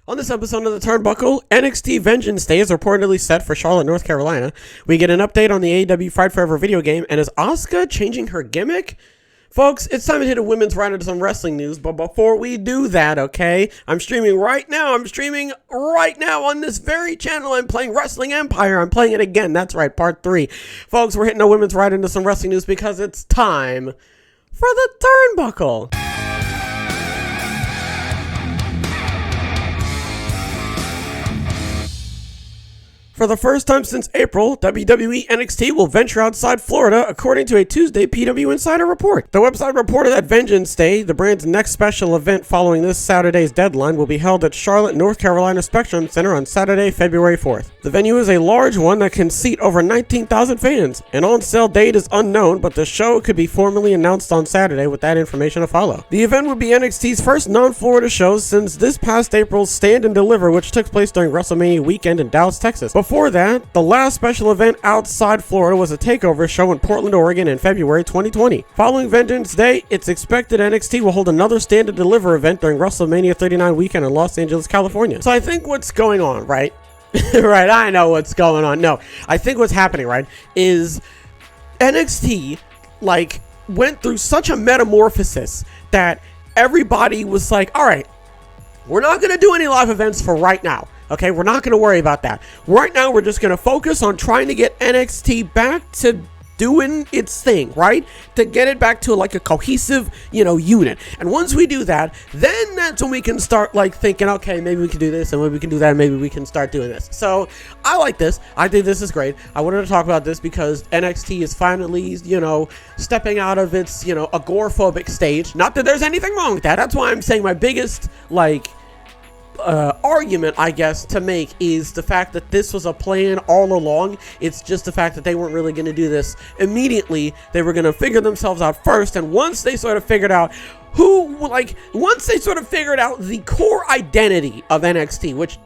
On this episode of The Turnbuckle, NXT Vengeance Day is reportedly set for Charlotte, North Carolina. We get an update on the AEW Fight Forever video game, and is Asuka changing her gimmick? Folks, it's time to hit a women's right into some wrestling news, but before we do that, okay, I'm streaming right now on this very channel. I'm playing Wrestling Empire. I'm playing it again. That's right, part 3. Folks, we're hitting a women's right into some wrestling news because it's time for The Turnbuckle. For the first time since April, WWE NXT will venture outside Florida, according to a Tuesday PW Insider report. The website reported that Vengeance Day, the brand's next special event following this Saturday's deadline, will be held at Charlotte, North Carolina Spectrum Center on Saturday, February 4th. The venue is a large one that can seat over 19,000 fans. An on-sale date is unknown, but the show could be formally announced on Saturday with that information to follow. The event would be NXT's first non-Florida show since this past April's Stand and Deliver, which took place during WrestleMania weekend in Dallas, Texas. Before that, the last special event outside Florida was a takeover show in Portland, Oregon in February 2020. Following Vengeance Day, it's expected NXT will hold another Stand and Deliver event during WrestleMania 39 weekend in Los Angeles, California. So I think what's going on, right? Right, I know what's going on. No, I think what's happening, right, is NXT, went through such a metamorphosis that everybody was like, all right, we're not going to do any live events for right now. Okay, we're not going to worry about that. Right now, we're just going to focus on trying to get NXT back to doing its thing, right? To get it back to like a cohesive, unit. And once we do that, then that's when we can start thinking, okay, maybe we can do this and maybe we can do that and maybe we can start doing this. So I like this. I think this is great. I wanted to talk about this because NXT is finally, stepping out of its, agoraphobic stage. Not that there's anything wrong with that. That's why I'm saying my biggest, argument, I guess, to make is the fact that this was a plan all along. It's just the fact that they weren't really going to do this immediately. They were going to figure themselves out first, and once they sort of figured out once they sort of figured out the core identity of NXT, which,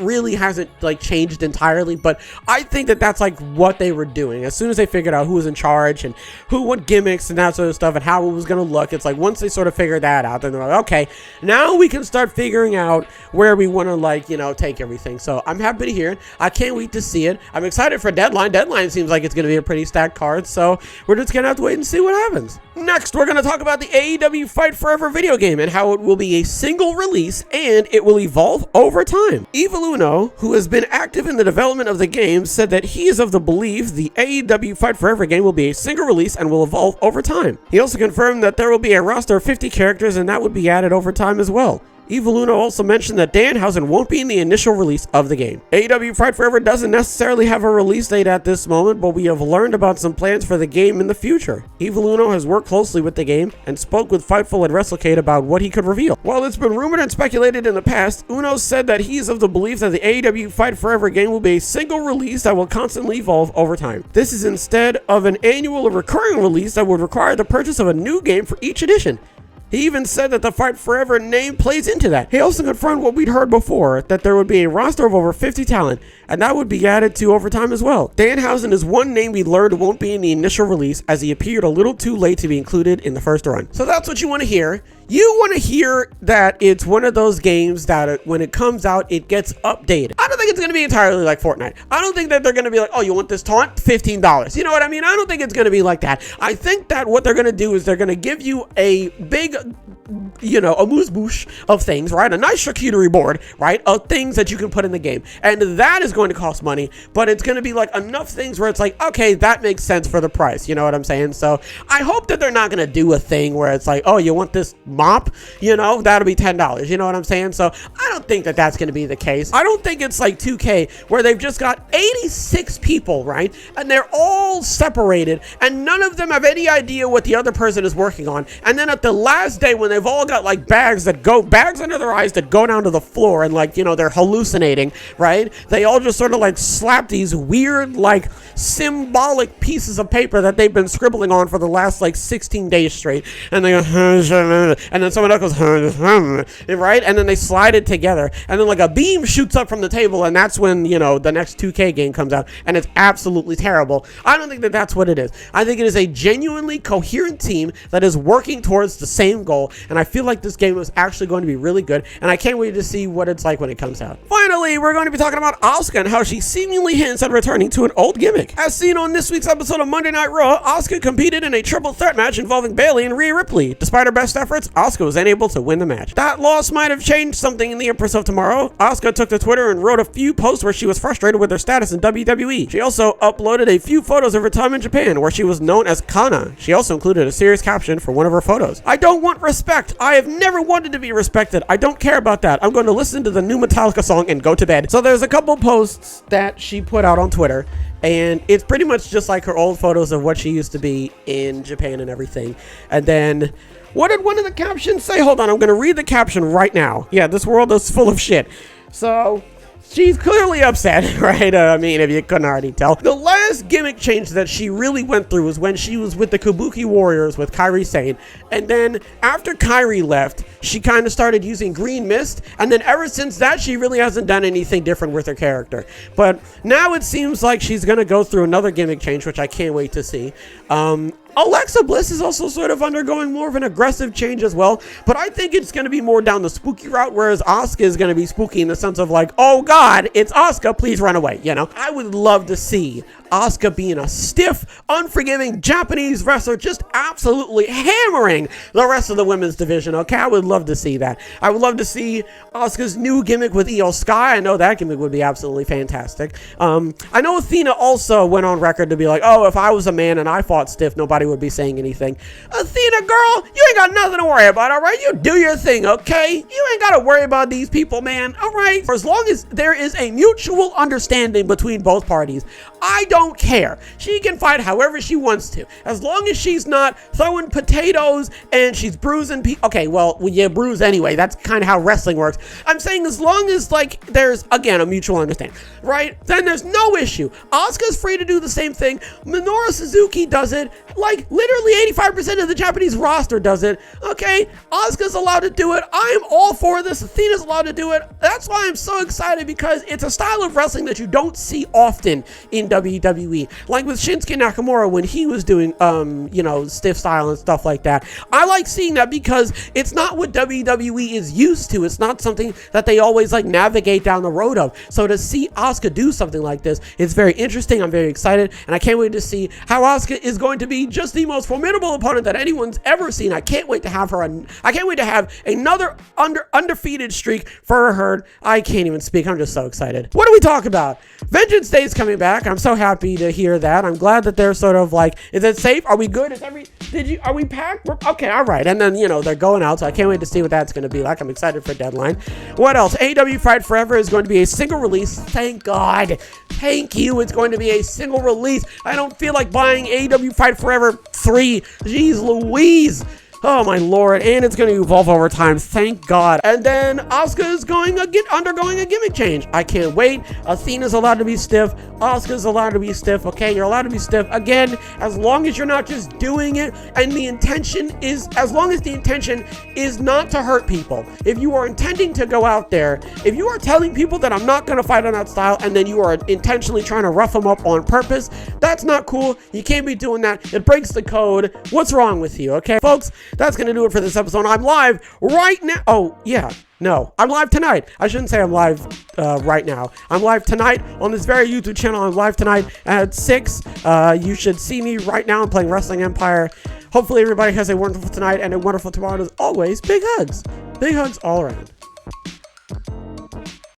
really hasn't, changed entirely, but I think that that's, what they were doing. As soon as they figured out who was in charge and what gimmicks and that sort of stuff and how it was going to look, it's once they sort of figured that out, then they're like, okay, now we can start figuring out where we want to, take everything. So I'm happy to hear it. I can't wait to see it. I'm excited for Deadline. Deadline seems like it's going to be a pretty stacked card, so we're just going to have to wait and see what happens. Next, we're going to talk about the AEW Fight Forever video game and how it will be a single release and it will evolve over time. Evil Uno, who has been active in the development of the game, said that he is of the belief the AEW Fight Forever game will be a single release and will evolve over time. He also confirmed that there will be a roster of 50 characters and that would be added over time as well. Evil Uno also mentioned that Danhausen won't be in the initial release of the game. AEW Fight Forever doesn't necessarily have a release date at this moment, but we have learned about some plans for the game in the future. Evil Uno has worked closely with the game and spoke with Fightful and WrestleCade about what he could reveal. While it's been rumored and speculated in the past, Uno said that he's of the belief that the AEW Fight Forever game will be a single release that will constantly evolve over time. This is instead of an annual or recurring release that would require the purchase of a new game for each edition. He even said that the Fight Forever name plays into that. He also confirmed what we'd heard before, that there would be a roster of over 50 talent, and that would be added to over time as well. Danhausen is one name we learned won't be in the initial release, as he appeared a little too late to be included in the first run. So that's what you want to hear. You want to hear that it's one of those games that when it comes out, it gets updated. I don't think it's going to be entirely like Fortnite. I don't think that they're going to be like, oh, you want this taunt? $15. You know what I mean? I don't think it's going to be like that. I think that what they're going to do is they're going to give you a big, amuse-bouche of things, right? A nice charcuterie board, right? Of things that you can put in the game. And that is going to cost money, but it's going to be enough things where it's okay, that makes sense for the price. You know what I'm saying? So I hope that they're not going to do a thing where it's oh, you want this mop? That'll be $10. You know what I'm saying? So I don't think that that's going to be the case. I don't think it's like 2K where they've just got 86 people, right? And they're all separated and none of them have any idea what the other person is working on. And then at the last day when they've all got bags under their eyes that go down to the floor and they're hallucinating, right? They all just sort of slap these weird symbolic pieces of paper that they've been scribbling on for the last 16 days straight. And they go, and then someone else goes, right? And then they slide it together, and then like a beam shoots up from the table, and that's when, you know, the next 2K game comes out, and it's absolutely terrible. I don't think that that's what it is. I think it is a genuinely coherent team that is working towards the same goal, and I feel like this game is actually going to be really good, and I can't wait to see what it's like when it comes out. Finally, we're going to be talking about Asuka and how she seemingly hints at returning to an old gimmick. As seen on this week's episode of Monday Night Raw, Asuka competed in a triple threat match involving Bayley and Rhea Ripley. Despite her best efforts, Asuka was unable to win the match. That loss might have changed something in the Empress of Tomorrow. Asuka took to Twitter and wrote a few posts where she was frustrated with her status in WWE. She also uploaded a few photos of her time in Japan, where she was known as Kana. She also included a serious caption for one of her photos. "I don't want respect. I have never wanted to be respected. I don't care about that. I'm going to listen to the new Metallica song and go to bed." So there's a couple posts that she put out on Twitter, and it's pretty much just like her old photos of what she used to be in Japan and everything. And then, what did one of the captions say? Hold on, I'm going to read the caption right now. Yeah, this world is full of shit. So she's clearly upset, right? I mean, if you couldn't already tell. The last gimmick change that she really went through was when she was with the Kabuki Warriors with Kairi Sane. And then after Kairi left, she kind of started using Green Mist. And then ever since that, she really hasn't done anything different with her character. But now it seems like she's going to go through another gimmick change, which I can't wait to see. Alexa Bliss is also sort of undergoing more of an aggressive change as well, but I think it's going to be more down the spooky route, whereas Asuka is going to be spooky in the sense of like, oh god, it's Asuka, please run away, you know? I would love to see Asuka being a stiff, unforgiving Japanese wrestler, just absolutely hammering the rest of the women's division, okay? I would love to see that. I would love to see Asuka's new gimmick with Io Sky. I know that gimmick would be absolutely fantastic. I know Athena also went on record to be like, oh, if I was a man and I fought stiff, nobody would be saying anything. Athena, girl, you ain't got nothing to worry about, all right? You do your thing, okay? You ain't got to worry about these people, man, all right? For as long as there is a mutual understanding between both parties, I don't care. She can fight however she wants to. As long as she's not throwing potatoes and she's bruising people. Okay, well, you bruise anyway. That's kind of how wrestling works. I'm saying as long as, like, there's, again, a mutual understanding, right? Then there's no issue. Asuka's free to do the same thing. Minoru Suzuki does it. Like, literally 85% of the Japanese roster does it. Okay, Asuka's allowed to do it. I am all for this. Athena's allowed to do it. That's why I'm so excited, because it's a style of wrestling that you don't see often in WWE. Like with Shinsuke Nakamura when he was doing, you know, stiff style and stuff like that. I like seeing that because it's not what WWE is used to. It's not something that they always like navigate down the road of. So to see Asuka do something like this, it's very interesting. I'm very excited, and I can't wait to see how Asuka is going to be just the most formidable opponent that anyone's ever seen. I can't wait to have her. I can't wait to have another undefeated streak for her. I can't even speak. I'm just so excited. What do we talk about? Vengeance Day is coming back. I'm so happy to hear that. I'm glad that they're sort of like, is it safe? Are we good? Are we packed? Okay, all right. And then, you know, they're going out, so I can't wait to see what that's going to be like. I'm excited for Deadline. What else? AEW Fight Forever is going to be a single release. Thank God. Thank you. It's going to be a single release. I don't feel like buying AEW Fight Forever 3. Jeez Louise. Oh my lord, and it's going to evolve over time, thank God. And then Asuka is undergoing a gimmick change. I can't wait. Athena's allowed to be stiff. Asuka's allowed to be stiff, okay? You're allowed to be stiff. Again, as long as you're not just doing it, and as long as the intention is not to hurt people. If you are intending to go out there, if you are telling people that I'm not going to fight on that style, and then you are intentionally trying to rough them up on purpose, that's not cool. You can't be doing that. It breaks the code. What's wrong with you, okay? Folks, that's going to do it for this episode. I'm live right now. Oh, yeah. No, I'm live tonight. I shouldn't say I'm live right now. I'm live tonight on this very YouTube channel. I'm live tonight at 6. You should see me right now. I'm playing Wrestling Empire. Hopefully everybody has a wonderful tonight and a wonderful tomorrow. As always, big hugs. Big hugs all around.